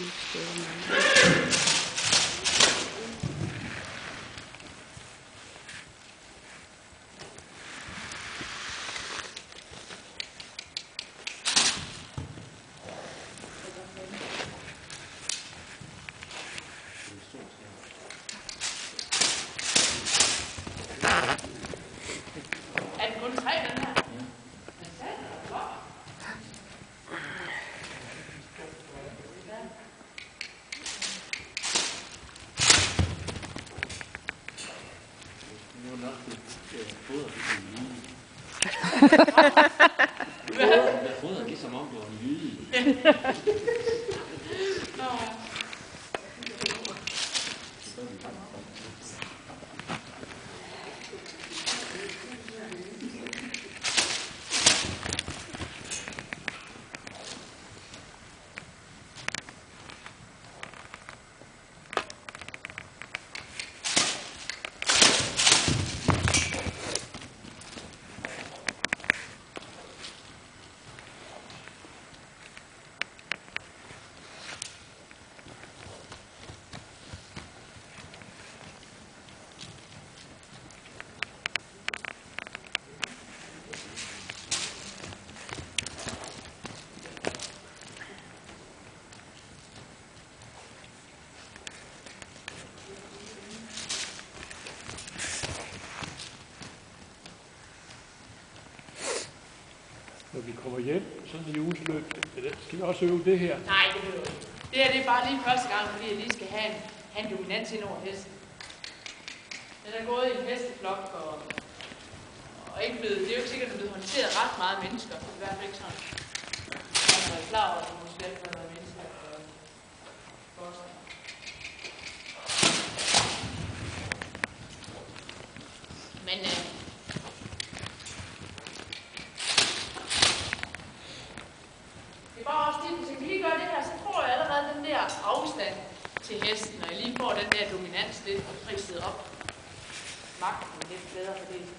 Er den kun 3, den her? Jeg fodrer det som om det var en jyde. Når vi kommer hjem, sådan en julesløb, skal vi også øve det her? Nej, det behøver ikke. Det her det er bare lige første gang, fordi jeg lige skal have en dominans ind over hesten. Den er gået i en hesteflok, og ikke blevet, det er jo ikke sikkert, at den er blevet håndteret ret meget mennesker. I hvert fald ikke sådan. Jeg er klar over, at det måske ikke har været mennesker for os. Men det er bare også det, hvis jeg kan lige gøre det her, så tror jeg allerede den der afstand til hesten, og jeg lige får den der dominans lidt ridset op. Magten lidt bedre fordelt.